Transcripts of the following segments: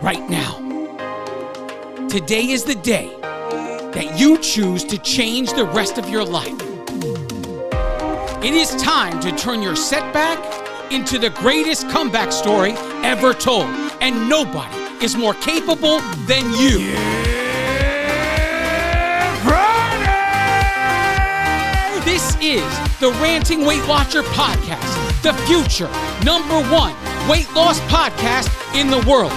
right now. Today is the day that you choose to change the rest of your life. It is time to turn your setback into the greatest comeback story ever told, and nobody is more capable than you. This is the Ranting Weight Watcher podcast, the future #1 weight loss podcast in the world.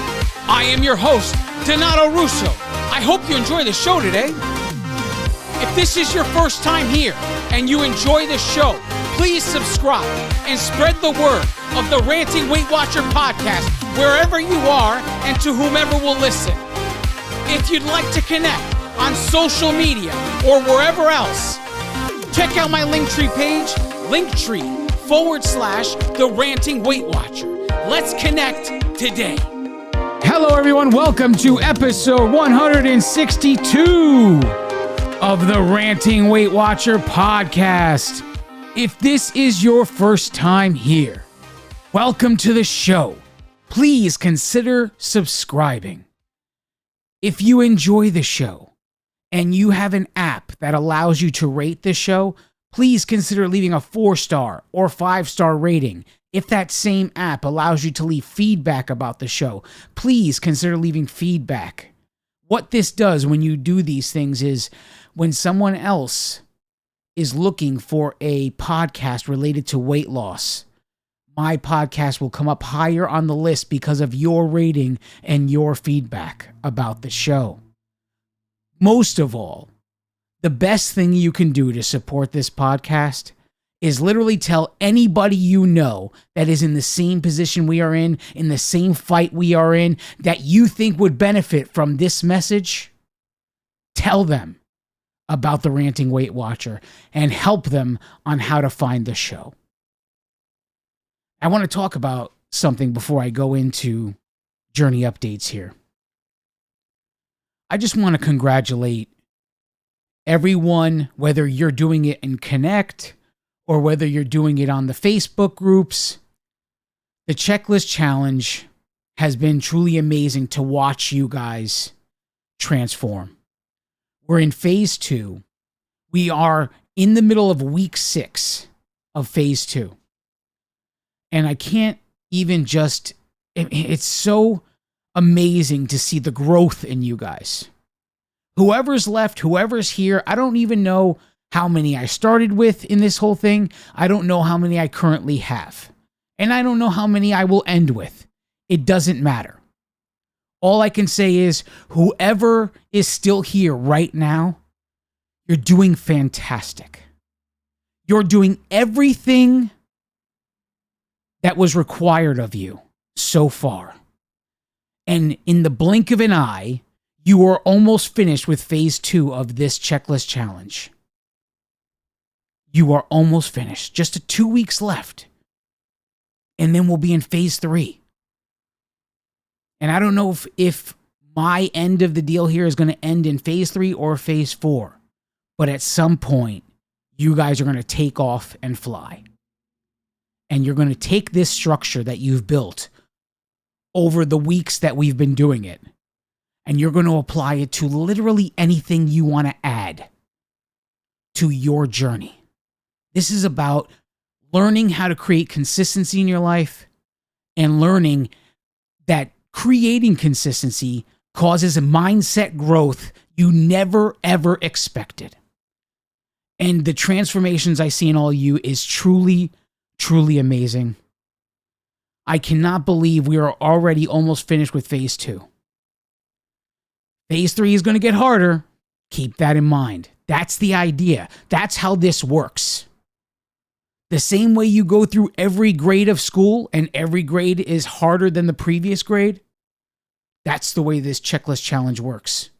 I am your host, Donato Russo. I hope you enjoy the show today. If this is your first time here and you enjoy the show, please subscribe and spread the word of the Ranting Weight Watcher podcast wherever you are and to whomever will listen. If you'd like to connect on social media or wherever else, check out my Linktree page, Linktree/the Ranting Weight Watcher. Let's connect today. Hello, everyone. Welcome to episode 162 of the Ranting Weight Watcher podcast. If this is your first time here, welcome to the show. Please consider subscribing. If you enjoy the show and you have an app that allows you to rate the show, please consider leaving a 4-star or 5-star rating. If that same app allows you to leave feedback about the show, please consider leaving feedback. What this does when you do these things is when someone else is looking for a podcast related to weight loss, my podcast will come up higher on the list because of your rating and your feedback about the show. Most of all, the best thing you can do to support this podcast is literally tell anybody you know that is in the same position we are in the same fight we are in, that you think would benefit from this message. Tell them about the Ranting Weight Watcher and help them on how to find the show. I want to talk about something before I go into journey updates here. I just want to congratulate everyone, whether you're doing it in Connect or whether you're doing it on the Facebook groups. The checklist challenge has been truly amazing to watch you guys transform. We're in phase 2. We are in the middle of week 6 of phase 2. And I can't even it's so amazing to see the growth in you guys. Whoever's left, whoever's here, I don't even know how many I started with in this whole thing. I don't know how many I currently have. And I don't know how many I will end with. It doesn't matter. All I can say is whoever is still here right now, you're doing fantastic. You're doing everything that was required of you so far. And in the blink of an eye, you are almost finished with phase 2 of this checklist challenge. You are almost finished. Just 2 weeks left. And then we'll be in phase 3. And I don't know if my end of the deal here is going to end in phase 3 or phase 4. But at some point, you guys are going to take off and fly. And you're going to take this structure that you've built over the weeks that we've been doing it, and you're going to apply it to literally anything you want to add to your journey. This is about learning how to create consistency in your life and learning that creating consistency causes a mindset growth you never, ever expected. And the transformations I see in all you is truly, truly amazing. I cannot believe we are already almost finished with phase 2. Phase 3 is going to get harder. Keep that in mind. That's the idea. That's how this works. The same way you go through every grade of school and every grade is harder than the previous grade, that's the way this checklist challenge works.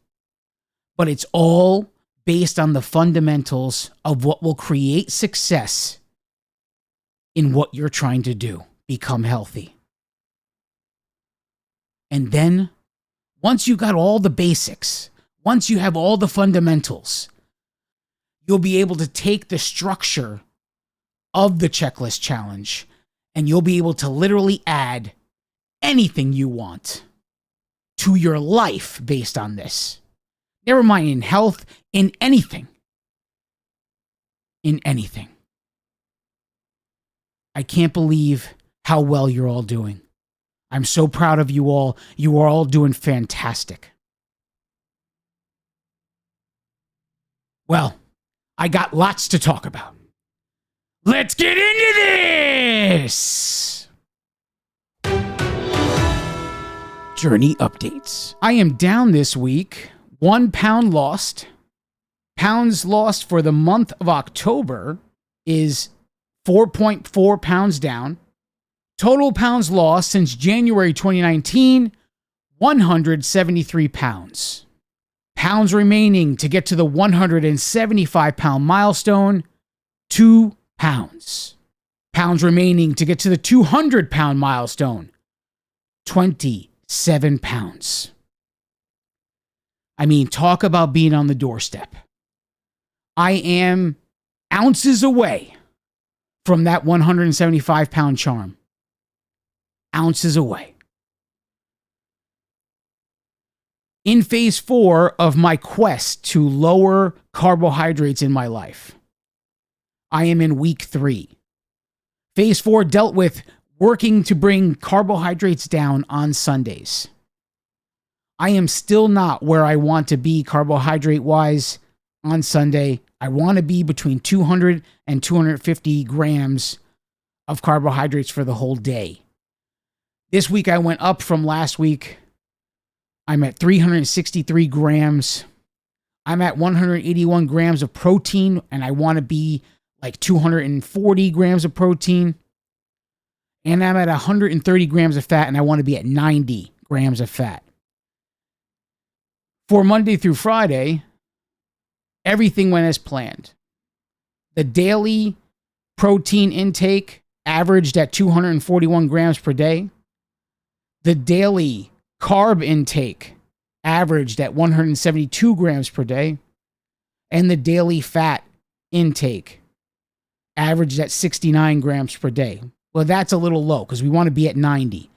But it's all based on the fundamentals of what will create success in what you're trying to do. Become healthy. And then, once you got all the basics, once you have all the fundamentals, you'll be able to take the structure of the checklist challenge and you'll be able to literally add anything you want. to your life based on this. Never mind in health, in anything. In anything. I can't believe how well you're all doing. I'm so proud of you all. You are all doing fantastic. Well, I got lots to talk about. Let's get into this! Journey updates. I am down this week. 1 pound lost. Pounds lost for the month of October is 4.4 pounds down. Total pounds lost since January 2019, 173 pounds. Pounds remaining to get to the 175 pound milestone, 2 pounds. Pounds remaining to get to the 200 pound milestone, 27 pounds. I mean, talk about being on the doorstep. I am ounces away from that 175 pound charm. Ounces away. In phase 4 of my quest to lower carbohydrates in my life, I am in week 3. Phase 4 dealt with working to bring carbohydrates down on Sundays. I am still not where I want to be carbohydrate-wise on Sunday. I want to be between 200 and 250 grams of carbohydrates for the whole day. This week I went up from last week. I'm at 363 grams. I'm at 181 grams of protein, and I want to be like 240 grams of protein. And I'm at 130 grams of fat, and I want to be at 90 grams of fat. For Monday through Friday, everything went as planned. The daily protein intake averaged at 241 grams per day. The daily carb intake averaged at 172 grams per day. And the daily fat intake averaged at 69 grams per day. Well, that's a little low because we want to be at 90.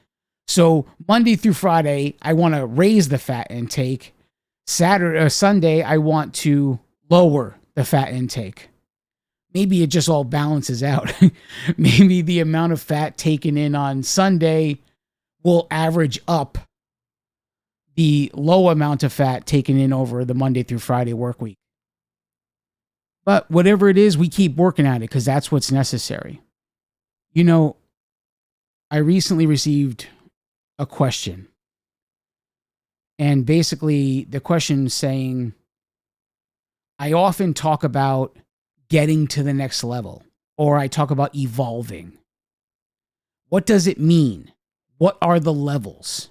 So Monday through Friday, I want to raise the fat intake. Saturday or Sunday, I want to lower the fat intake. Maybe it just all balances out. Maybe the amount of fat taken in on Sunday will average up the low amount of fat taken in over the Monday through Friday work week. But whatever it is, we keep working at it because that's what's necessary. You know, I recently received a question. And basically, the question saying, I often talk about getting to the next level, or I talk about evolving. What does it mean? What are the levels?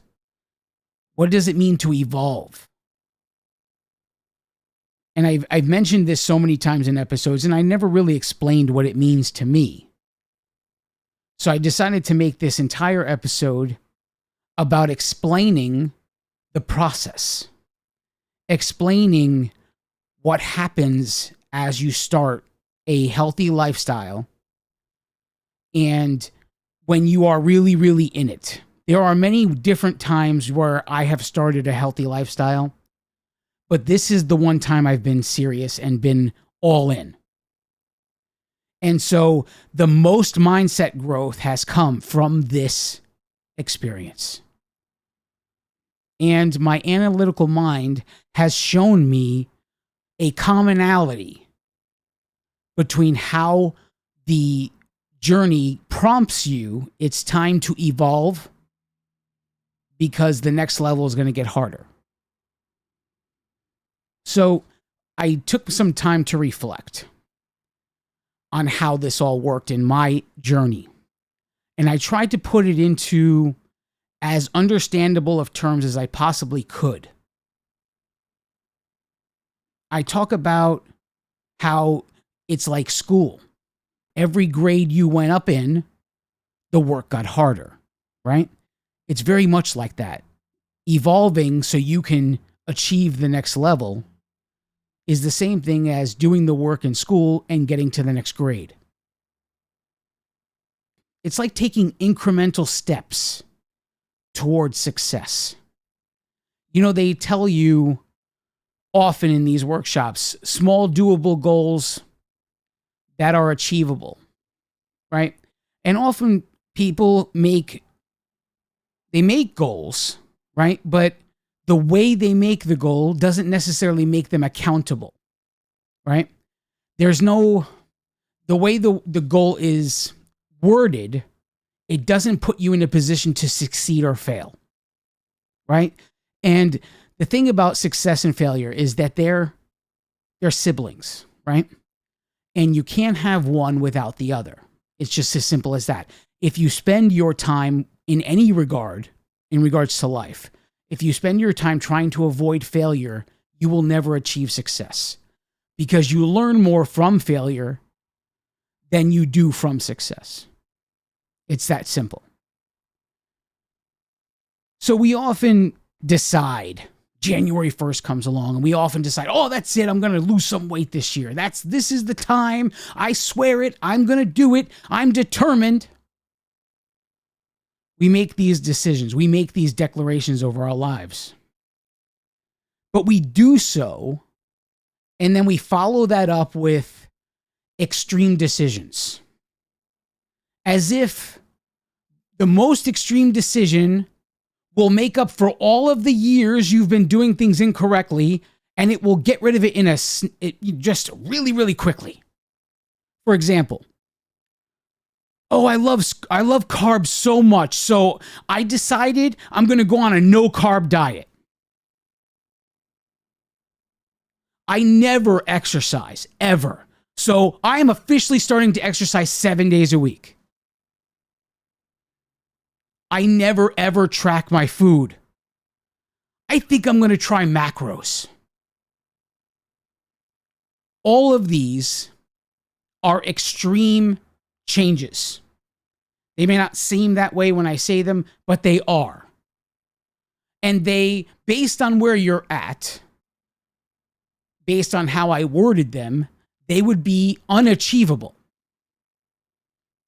What does it mean to evolve? And I've mentioned this so many times in episodes, and I never really explained what it means to me. So I decided to make this entire episode about explaining the process, explaining what happens as you start a healthy lifestyle and when you are really, really in it. There are many different times where I have started a healthy lifestyle, but this is the one time I've been serious and been all in. And so the most mindset growth has come from this experience. And my analytical mind has shown me a commonality between how the journey prompts you, it's time to evolve because the next level is going to get harder. So I took some time to reflect on how this all worked in my journey. And I tried to put it into as understandable of terms as I possibly could. I talk about how it's like school. Every grade you went up in, the work got harder, right? It's very much like that. Evolving so you can achieve the next level is the same thing as doing the work in school and getting to the next grade. It's like taking incremental steps towards success. They tell you often in these workshops, small doable goals that are achievable, right? And often people make goals, right? But the way they make the goal doesn't necessarily make them accountable, right? There's no, the way the goal is worded, it doesn't put you in a position to succeed or fail, right? And the thing about success and failure is that they're siblings, right? And you can't have one without the other. It's just as simple as that. If you spend your time in any regard, in regards to life, if you spend your time trying to avoid failure, you will never achieve success because you learn more from failure than you do from success. It's that simple. So we often decide, January 1st comes along and we often decide, oh, that's it. I'm going to lose some weight this year. This is the time. I swear it. I'm going to do it. I'm determined. We make these decisions. We make these declarations over our lives. But we do so, and then we follow that up with extreme decisions. As if the most extreme decision will make up for all of the years you've been doing things incorrectly, and it will get rid of it just really, really quickly. For example, oh, I love carbs so much, so I decided I'm going to go on a no-carb diet. I never exercise, ever. So I am officially starting to exercise 7 days a week. I never, ever track my food. I think I'm going to try macros. All of these are extreme changes. They may not seem that way when I say them, but they are. And they, based on where you're at, based on how I worded them, they would be unachievable.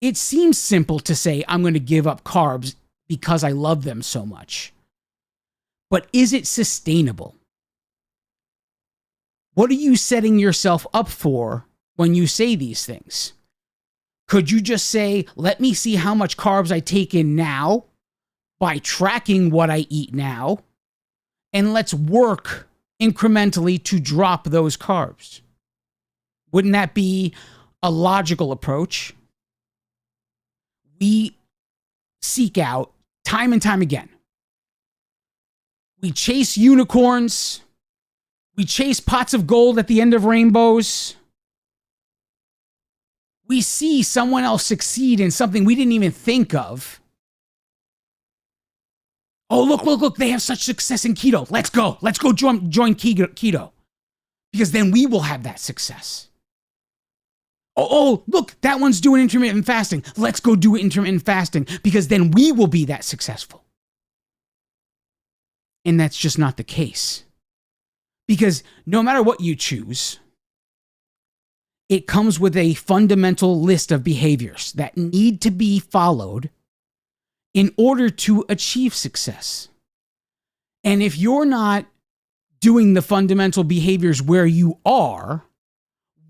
It seems simple to say, I'm going to give up carbs because I love them so much. But is it sustainable? What are you setting yourself up for when you say these things? Could you just say, let me see how much carbs I take in now by tracking what I eat now, and let's work incrementally to drop those carbs? Wouldn't that be a logical approach? We seek out time and time again. We chase unicorns. We chase pots of gold at the end of rainbows. We see someone else succeed in something we didn't even think of. Oh, look, they have such success in keto. Let's go join keto. Because then we will have that success. Oh, look, that one's doing intermittent fasting. Let's go do intermittent fasting because then we will be that successful. And that's just not the case. Because no matter what you choose, it comes with a fundamental list of behaviors that need to be followed in order to achieve success. And if you're not doing the fundamental behaviors where you are,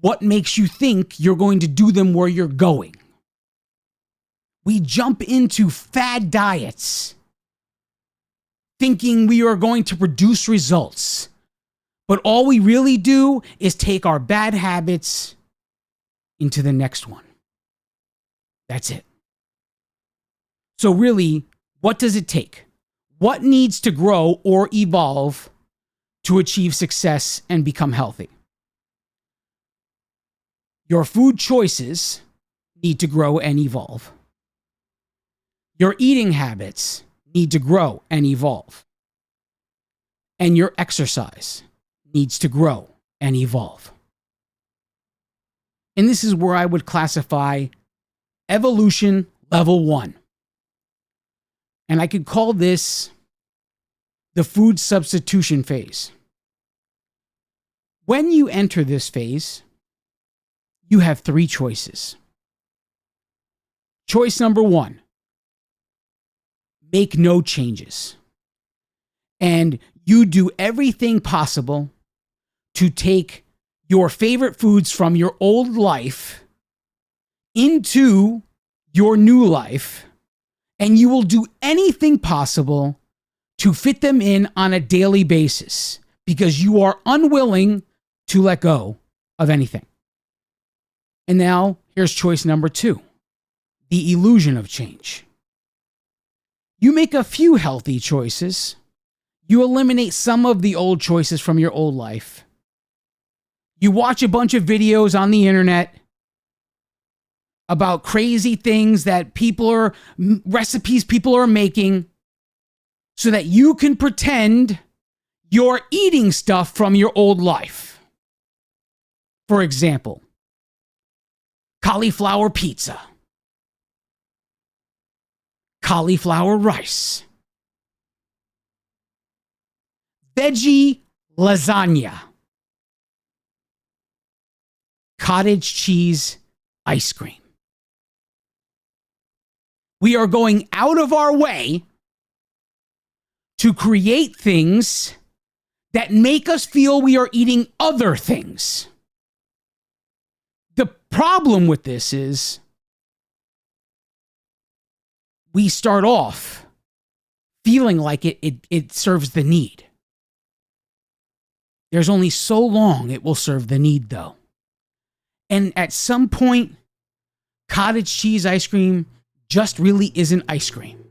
what makes you think you're going to do them where you're going? We jump into fad diets thinking we are going to produce results. But all we really do is take our bad habits into the next one. That's it. So really, what does it take? What needs to grow or evolve to achieve success and become healthy? Your food choices need to grow and evolve. Your eating habits need to grow and evolve. And your exercise needs to grow and evolve. And this is where I would classify evolution level 1. And I could call this the food substitution phase. When you enter this phase, you have 3 choices. Choice number 1, make no changes. And you do everything possible to take your favorite foods from your old life into your new life, and you will do anything possible to fit them in on a daily basis because you are unwilling to let go of anything. And now here's choice number 2, the illusion of change. You make a few healthy choices. You eliminate some of the old choices from your old life. You watch a bunch of videos on the internet about crazy things that recipes people are making so that you can pretend you're eating stuff from your old life. For example, cauliflower pizza, cauliflower rice, veggie lasagna, cottage cheese ice cream. We are going out of our way to create things that make us feel we are eating other things. The problem with this is we start off feeling like it serves the need. There's only so long it will serve the need, though. And at some point, cottage cheese ice cream just really isn't ice cream.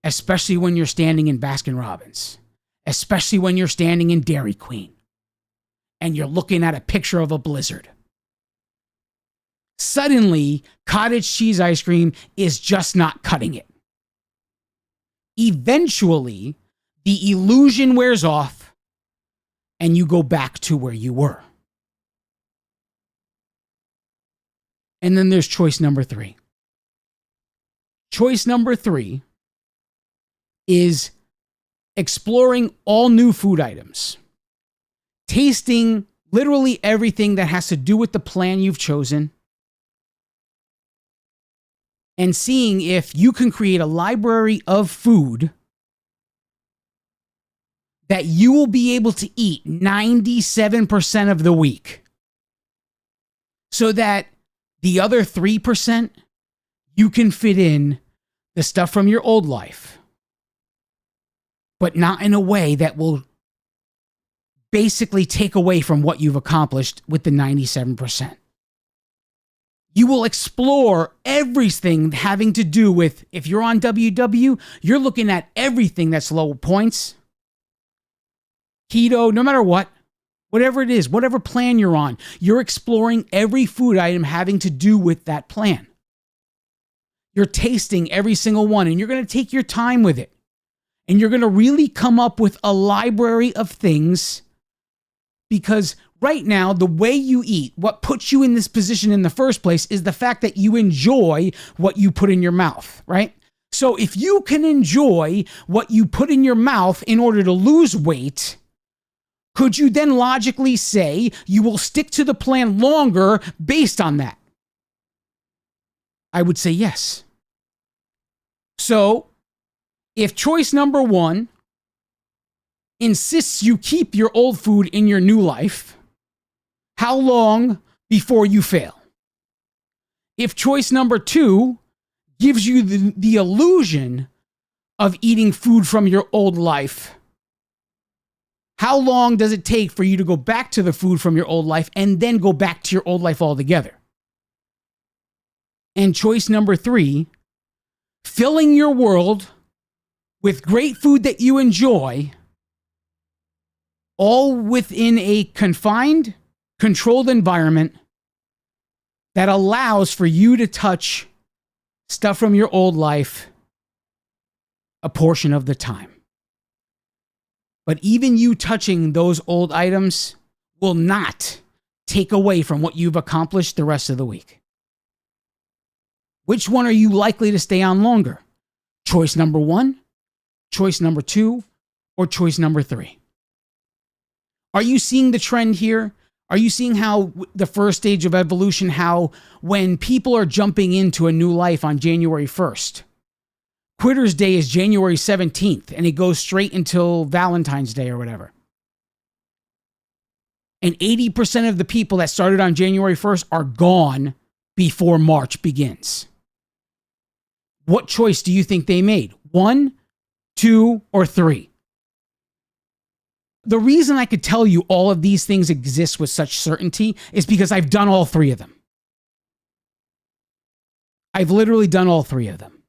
Especially when you're standing in Baskin-Robbins. Especially when you're standing in Dairy Queen. And you're looking at a picture of a blizzard. Suddenly, cottage cheese ice cream is just not cutting it. Eventually, the illusion wears off and you go back to where you were. And then there's choice number 3. Choice number 3 is exploring all new food items, tasting literally everything that has to do with the plan you've chosen, and seeing if you can create a library of food that you will be able to eat 97% of the week, so that the other 3%, you can fit in the stuff from your old life, but not in a way that will basically take away from what you've accomplished with the 97%. You will explore everything having to do with, if you're on WW, you're looking at everything that's low points, keto, no matter what, whatever it is, whatever plan you're on, you're exploring every food item having to do with that plan. You're tasting every single one, and you're going to take your time with it. And you're going to really come up with a library of things, because right now, the way you eat, what puts you in this position in the first place, is the fact that you enjoy what you put in your mouth, right? So if you can enjoy what you put in your mouth in order to lose weight, could you then logically say you will stick to the plan longer based on that? I would say yes. So, if choice number 1 insists you keep your old food in your new life, how long before you fail? If choice number 2 gives you the illusion of eating food from your old life, how long does it take for you to go back to the food from your old life and then go back to your old life altogether? And choice number 3, filling your world with great food that you enjoy, all within a confined, controlled environment that allows for you to touch stuff from your old life a portion of the time. But even you touching those old items will not take away from what you've accomplished the rest of the week. Which one are you likely to stay on longer? Choice number 1, choice number 2, or choice number 3? Are you seeing the trend here? Are you seeing how the first stage of evolution, how when people are jumping into a new life on January 1st, Quitter's Day is January 17th, and it goes straight until Valentine's Day or whatever. And 80% of the people that started on January 1st are gone before March begins. What choice do you think they made? 1, 2, or 3? The reason I could tell you all of these things exist with such certainty is because I've done all 3 of them. I've literally done all 3 of them.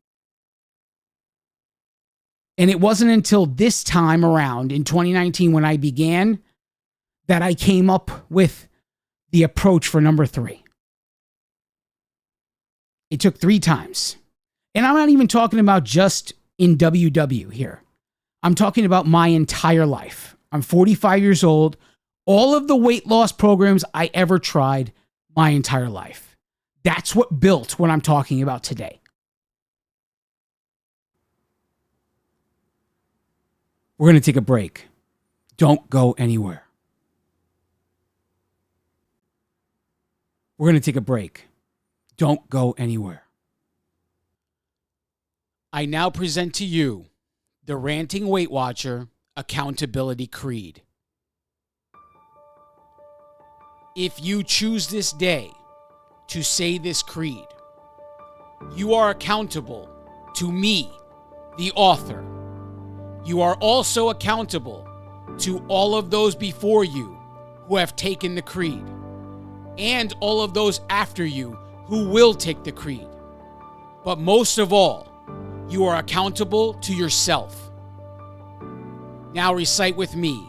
And it wasn't until this time around in 2019 when I began that I came up with the approach for number 3. It took 3 times. And I'm not even talking about just in WW here. I'm talking about my entire life. I'm 45 years old. All of the weight loss programs I ever tried my entire life. That's what built what I'm talking about today. We're going to take a break. Don't go anywhere. We're going to take a break. Don't go anywhere. I now present to you the Ranting Weight Watcher Accountability Creed. If you choose this day to say this creed, you are accountable to me, the author. You are also accountable to all of those before you who have taken the creed, and all of those after you who will take the creed. But most of all, you are accountable to yourself. Now recite with me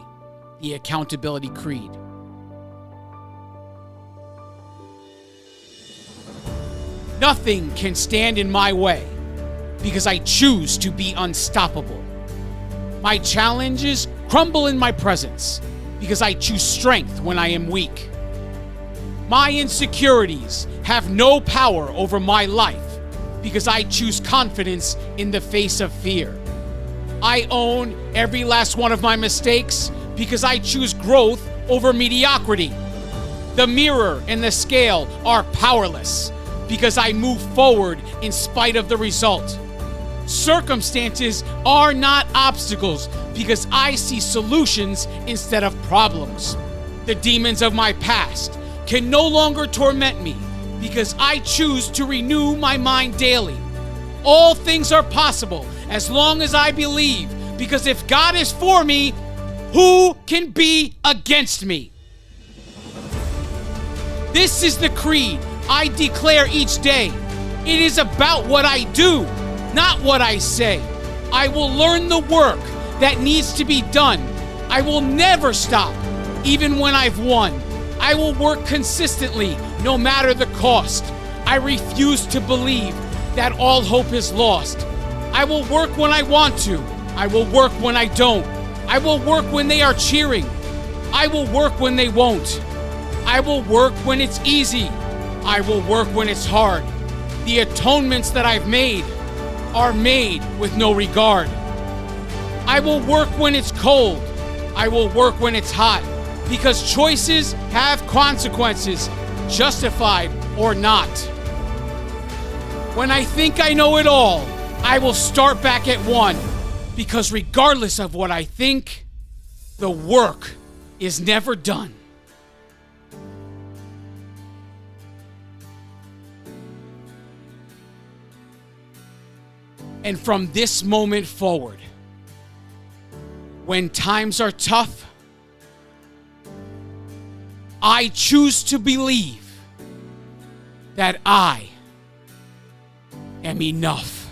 the Accountability Creed. Nothing can stand in my way because I choose to be unstoppable. My challenges crumble in my presence because I choose strength when I am weak. My insecurities have no power over my life because I choose confidence in the face of fear. I own every last one of my mistakes because I choose growth over mediocrity. The mirror and the scale are powerless because I move forward in spite of the result. Circumstances are not obstacles because I see solutions instead of problems. The demons of my past can no longer torment me because I choose to renew my mind daily. All things are possible as long as I believe, because if God is for me, who can be against me? This is the creed I declare each day. It is about what I do, not what I say. I will learn the work that needs to be done. I will never stop, even when I've won. I will work consistently, no matter the cost. I refuse to believe that all hope is lost. I will work when I want to. I will work when I don't. I will work when they are cheering. I will work when they won't. I will work when it's easy. I will work when it's hard. The atonements that I've made are made with no regard. I will work when it's cold. I will work when it's hot, because choices have consequences, justified or not. When I think I know it all, I will start back at 1, because regardless of what I think, the work is never done. And from this moment forward, when times are tough, I choose to believe that I am enough.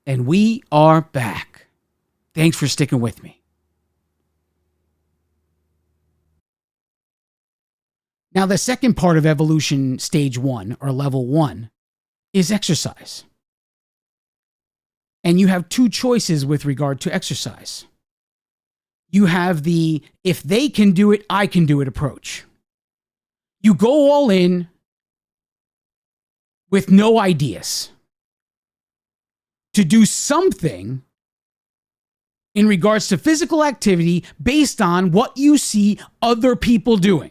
And we are back. Thanks for sticking with me. Now, the second part of evolution stage 1, or level 1, is exercise. And you have 2 choices with regard to exercise. You have the if they can do it, I can do it approach. You go all in with no ideas to do something in regards to physical activity based on what you see other people doing.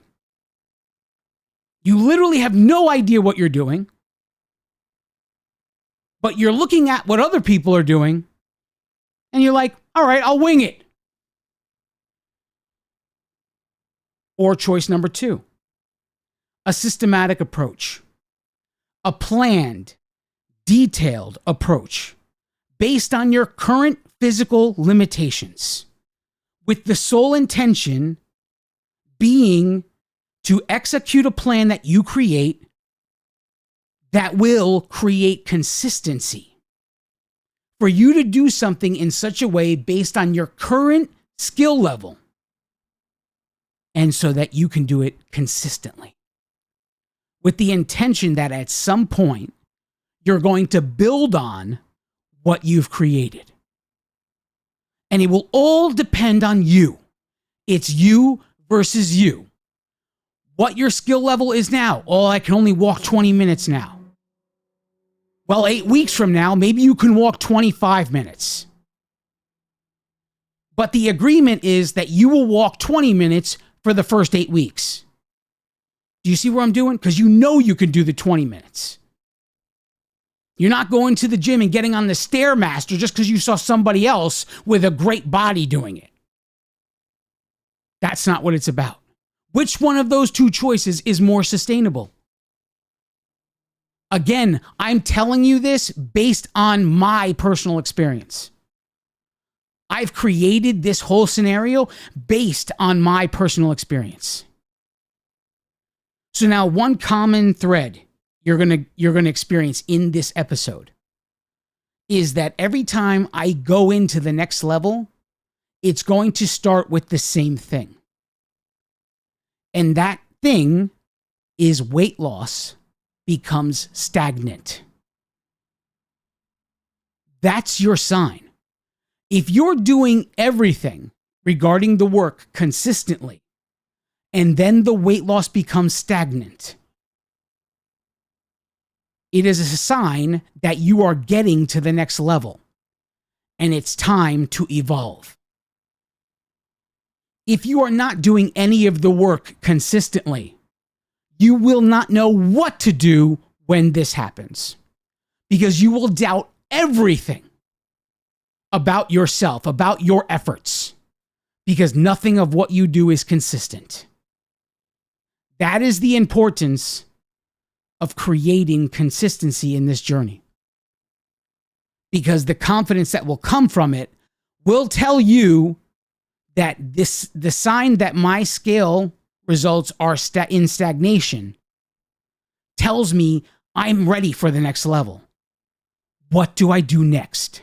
You literally have no idea what you're doing, but you're looking at what other people are doing, and you're like, all right, I'll wing it. Or choice number 2, a systematic approach, a planned, detailed approach based on your current physical limitations, with the sole intention being to execute a plan that you create that will create consistency. For you to do something in such a way based on your current skill level, and so that you can do it consistently, with the intention that at some point you're going to build on what you've created. And it will all depend on you. It's you versus you. What your skill level is now. Oh, I can only walk 20 minutes now. Well, 8 weeks from now, maybe you can walk 25 minutes. But the agreement is that you will walk 20 minutes for the first 8 weeks. Do you see where I'm doing? Because you know you can do the 20 minutes. You're not going to the gym and getting on the Stairmaster just because you saw somebody else with a great body doing it. That's not what it's about. Which one of those two choices is more sustainable? Again, I'm telling you this based on my personal experience. I've created this whole scenario based on my personal experience. So now one common thread you're going to experience in this episode is that every time I go into the next level, it's going to start with the same thing. And that thing is weight loss becomes stagnant. That's your sign. If you're doing everything regarding the work consistently, and then the weight loss becomes stagnant, it is a sign that you are getting to the next level, and it's time to evolve. If you are not doing any of the work consistently, you will not know what to do when this happens, because you will doubt everything about yourself, about your efforts, because nothing of what you do is consistent. That is the importance of creating consistency in this journey, because the confidence that will come from it will tell you that the sign that my scale results are in stagnation tells me I'm ready for the next level. What do I do next?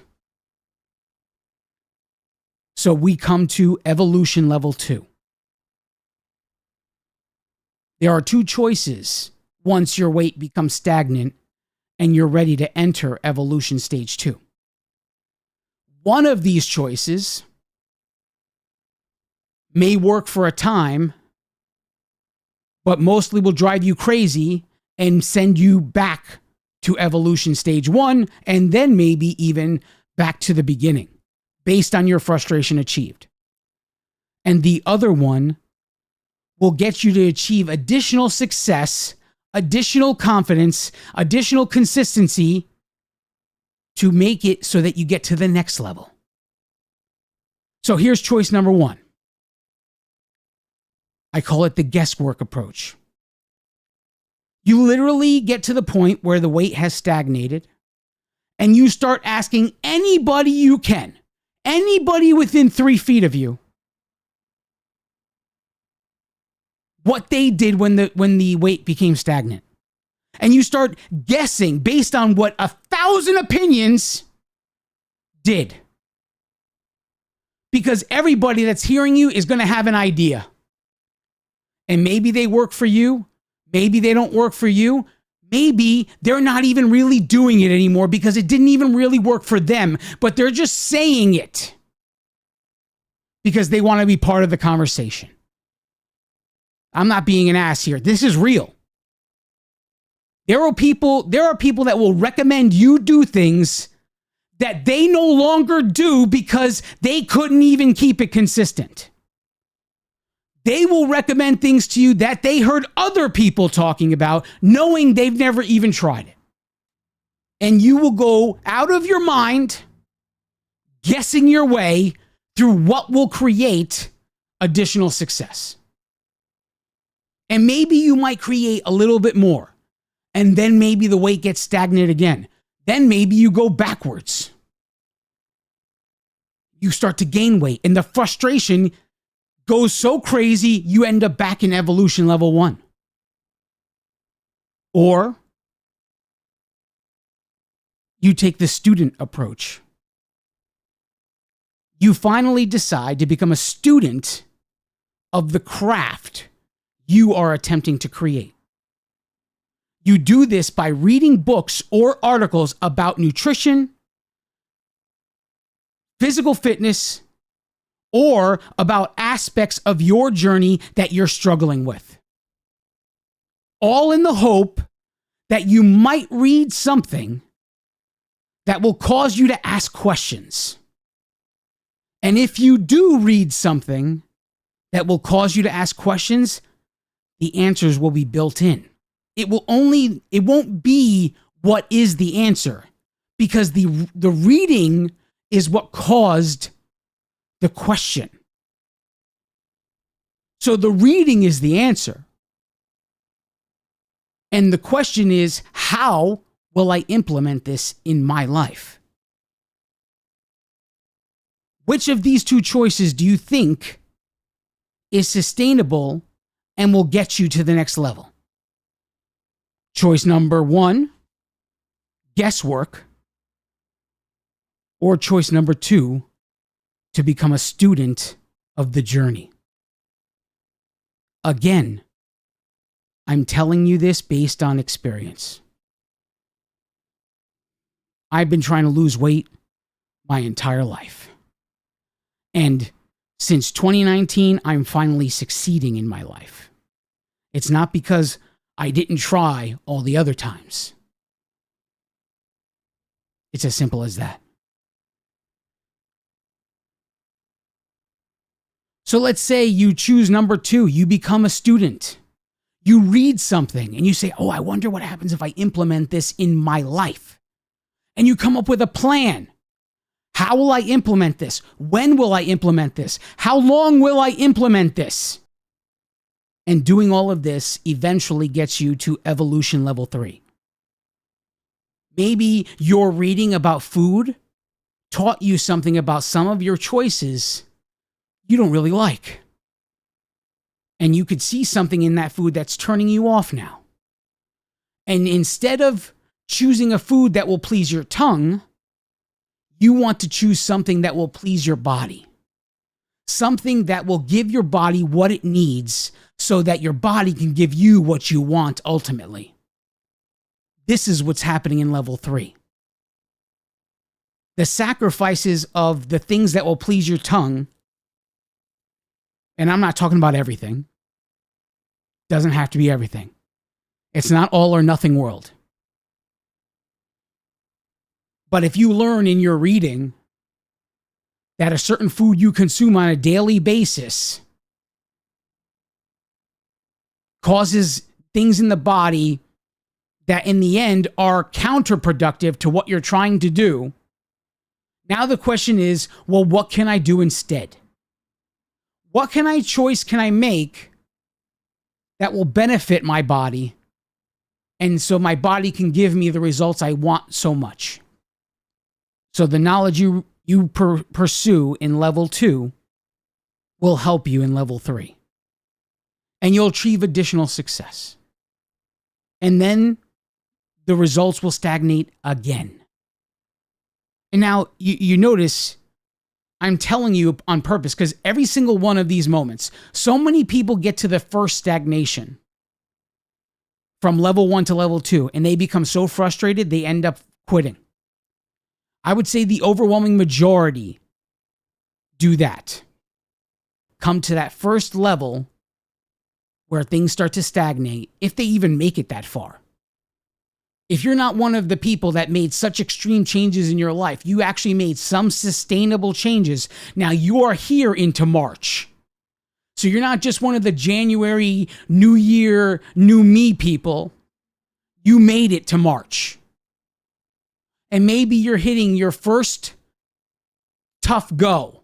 So we come to evolution level 2. There are 2 choices once your weight becomes stagnant and you're ready to enter evolution stage 2. One of these choices may work for a time, but mostly will drive you crazy and send you back to evolution stage 1, and then maybe even back to the beginning, based on your frustration achieved. And the other one will get you to achieve additional success, additional confidence, additional consistency to make it so that you get to the next level. So here's choice number 1. I call it the guesswork approach. You literally get to the point where the weight has stagnated, and you start asking anybody you can, anybody within 3 feet of you, what they did when the weight became stagnant. And you start guessing based on what 1,000 opinions did. Because everybody that's hearing you is going to have an idea. And maybe they work for you. Maybe they don't work for you. Maybe they're not even really doing it anymore because it didn't even really work for them, but they're just saying it because they want to be part of the conversation. I'm not being an ass here. This is real. There are people that will recommend you do things that they no longer do because they couldn't even keep it consistent. They will recommend things to you that they heard other people talking about, knowing they've never even tried it. And you will go out of your mind, guessing your way through what will create additional success. And maybe you might create a little bit more, and then maybe the weight gets stagnant again. Then maybe you go backwards. You start to gain weight, and the frustration goes so crazy, you end up back in evolution level 1. Or you take the student approach. You finally decide to become a student of the craft you are attempting to create. You do this by reading books or articles about nutrition, physical fitness, or about aspects of your journey that you're struggling with. All in the hope that you might read something that will cause you to ask questions. And if you do read something that will cause you to ask questions, the answers will be built in. It won't be what is the answer, because the reading is what caused the question. So the reading is the answer. And the question is, how will I implement this in my life? Which of these two choices do you think is sustainable and will get you to the next level? Choice number 1, guesswork. Or choice number 2, to become a student of the journey. Again, I'm telling you this based on experience. I've been trying to lose weight my entire life. And since 2019, I'm finally succeeding in my life. It's not because I didn't try all the other times. It's as simple as that. So let's say you choose number 2, you become a student. You read something and you say, oh, I wonder what happens if I implement this in my life. And you come up with a plan. How will I implement this? When will I implement this? How long will I implement this? And doing all of this eventually gets you to evolution level 3. Maybe your reading about food taught you something about some of your choices you don't really like. And you could see something in that food that's turning you off now. And instead of choosing a food that will please your tongue, you want to choose something that will please your body. Something that will give your body what it needs so that your body can give you what you want ultimately. This is what's happening in level 3. The sacrifices of the things that will please your tongue, and I'm not talking about everything. Doesn't have to be everything. It's not all or nothing world. But if you learn in your reading that a certain food you consume on a daily basis causes things in the body that in the end are counterproductive to what you're trying to do, now the question is, well, what can I do instead? What choice can I make that will benefit my body, and so my body can give me the results I want so much? So the knowledge you pursue in level 2 will help you in level 3. And you'll achieve additional success. And then the results will stagnate again. And now you notice I'm telling you on purpose, because every single one of these moments, so many people get to the first stagnation from level 1 to level 2, and they become so frustrated they end up quitting. I would say the overwhelming majority do that. Come to that first level where things start to stagnate, if they even make it that far. If you're not one of the people that made such extreme changes in your life, you actually made some sustainable changes. Now you are here into March. So you're not just one of the January, New Year, New Me people. You made it to March. And maybe you're hitting your first tough go.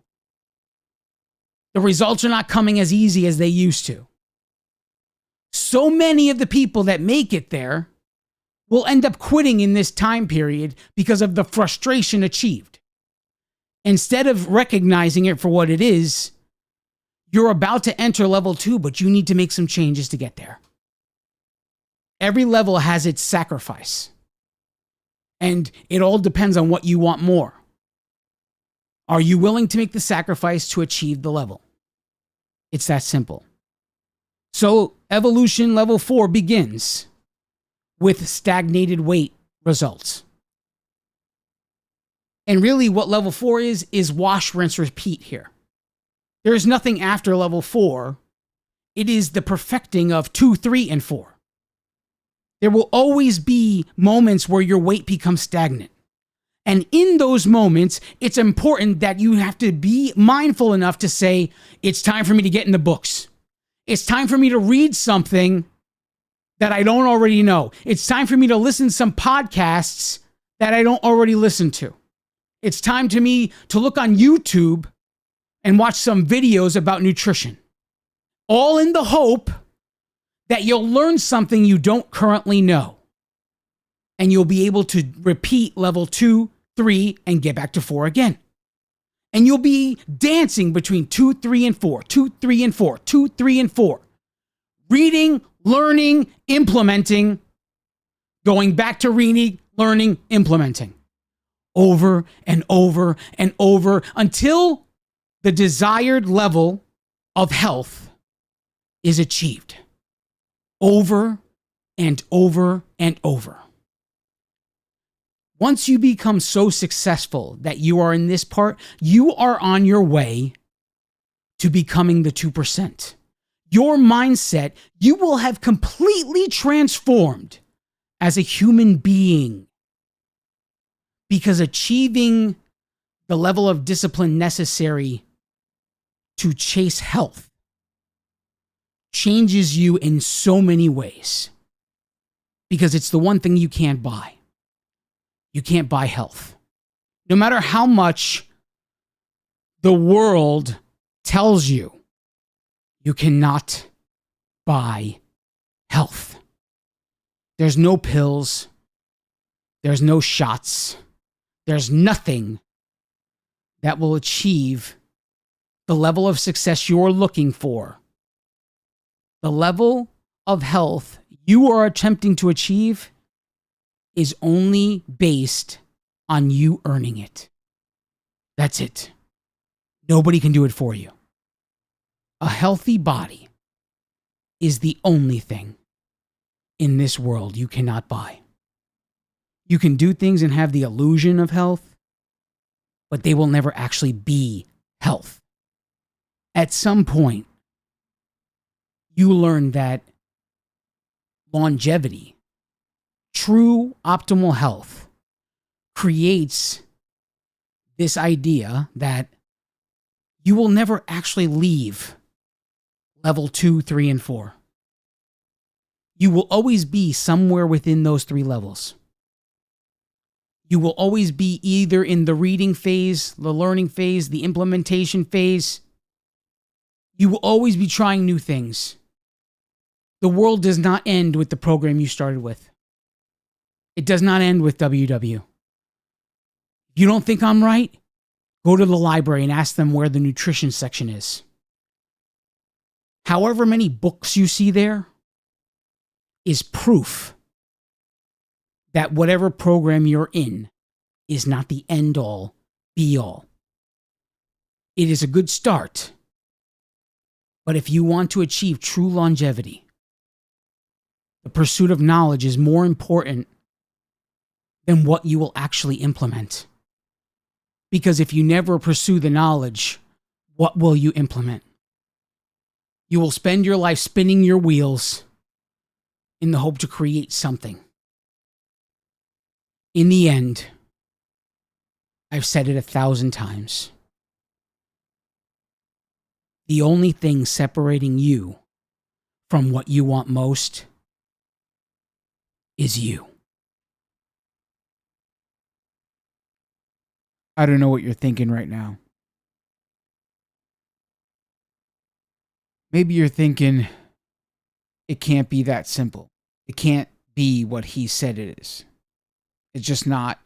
The results are not coming as easy as they used to. So many of the people that make it there will end up quitting in this time period because of the frustration achieved. Instead of recognizing it for what it is, you're about to enter level 2, but you need to make some changes to get there. Every level has its sacrifice. And it all depends on what you want more. Are you willing to make the sacrifice to achieve the level? It's that simple. So evolution level 4 begins with stagnated weight results. And really what level 4 is wash, rinse, repeat here. There is nothing after level 4. It is the perfecting of 2, 3, and 4. There will always be moments where your weight becomes stagnant. And in those moments, it's important that you have to be mindful enough to say, it's time for me to get in the books. It's time for me to read something that I don't already know. It's time for me to listen to some podcasts that I don't already listen to. It's time to me to look on YouTube and watch some videos about nutrition. All in the hope that you'll learn something you don't currently know. And you'll be able to repeat level 2, 3, and get back to 4 again. And you'll be dancing between 2, 3, and 4, 2, 3, and 4, 2, 3, and 4. Reading, learning, implementing, going back to reading, learning, implementing. Over and over and over until the desired level of health is achieved. Over and over and over. Once you become so successful that you are in this part, you are on your way to becoming the 2%. Your mindset, you will have completely transformed as a human being. Because achieving the level of discipline necessary to chase health changes you in so many ways. Because it's the one thing you can't buy. You can't buy health. No matter how much the world tells you, you cannot buy health. There's no pills. There's no shots. There's nothing that will achieve the level of success you're looking for. The level of health you are attempting to achieve is only based on you earning it. That's it. Nobody can do it for you. A healthy body is the only thing in this world you cannot buy. You can do things and have the illusion of health, but they will never actually be health. At some point, you learn that longevity, true optimal health, creates this idea that you will never actually leave level 2, 3, and 4. You will always be somewhere within those 3 levels. You will always be either in the reading phase, the learning phase, the implementation phase. You will always be trying new things. The world does not end with the program you started with. It does not end with WW. If you don't think I'm right, go to the library and ask them where the nutrition section is. However many books you see there is proof that whatever program you're in is not the end-all, be-all. It is a good start, but if you want to achieve true longevity, the pursuit of knowledge is more important than what you will actually implement. Because if you never pursue the knowledge, what will you implement? You will spend your life spinning your wheels in the hope to create something. In the end, I've said it 1,000 times. The only thing separating you from what you want most is you. I don't know what you're thinking right now. Maybe you're thinking, it can't be that simple. It can't be what he said it is. It's just not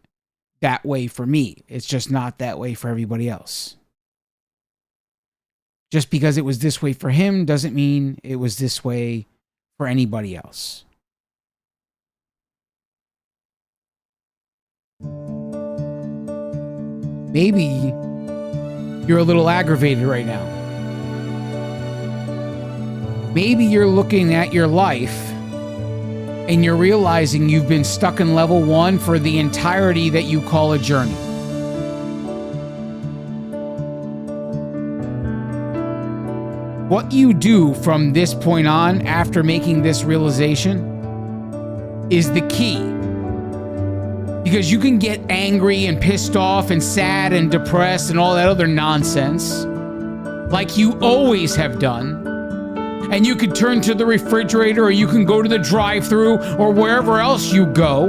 that way for me. It's just not that way for everybody else. Just because it was this way for him doesn't mean it was this way for anybody else. Maybe you're a little aggravated right now. Maybe you're looking at your life and you're realizing you've been stuck in level 1 for the entirety that you call a journey. What you do from this point on, after making this realization, is the key. Because you can get angry and pissed off and sad and depressed and all that other nonsense, like you always have done. And you could turn to the refrigerator, or you can go to the drive-thru, or wherever else you go.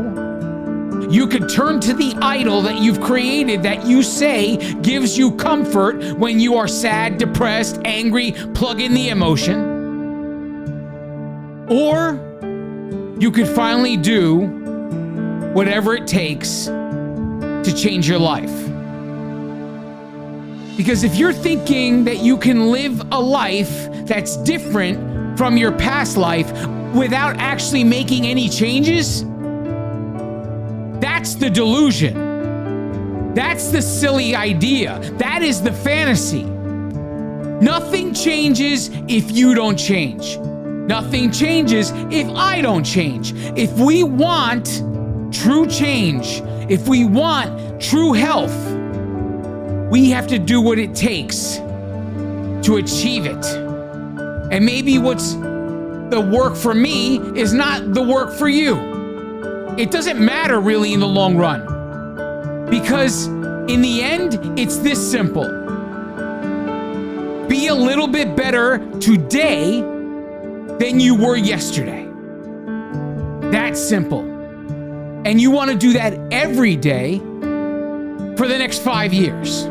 You could turn to the idol that you've created that you say gives you comfort when you are sad, depressed, angry, plug in the emotion. Or you could finally do whatever it takes to change your life. Because if you're thinking that you can live a life that's different from your past life without actually making any changes, that's the delusion. That's the silly idea. That is the fantasy. Nothing changes if you don't change. Nothing changes if I don't change. If we want true change, if we want true health, we have to do what it takes to achieve it. And maybe what's the work for me is not the work for you. It doesn't matter really in the long run. Because in the end, it's this simple. Be a little bit better today than you were yesterday. That's simple. And you want to do that every day for the next 5 years.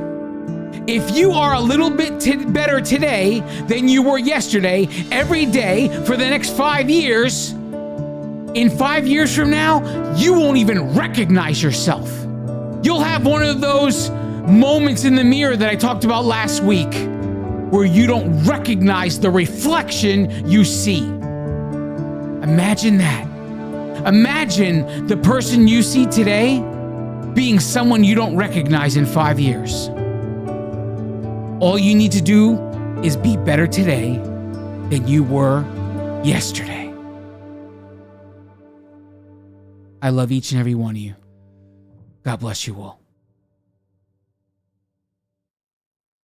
If you are a little bit better today than you were yesterday, every day for the next 5 years, in 5 years from now, you won't even recognize yourself. You'll have one of those moments in the mirror that I talked about last week, where you don't recognize the reflection you see. Imagine that. Imagine the person you see today being someone you don't recognize in 5 years. All you need to do is be better today than you were yesterday. I love each and every one of you. God bless you all.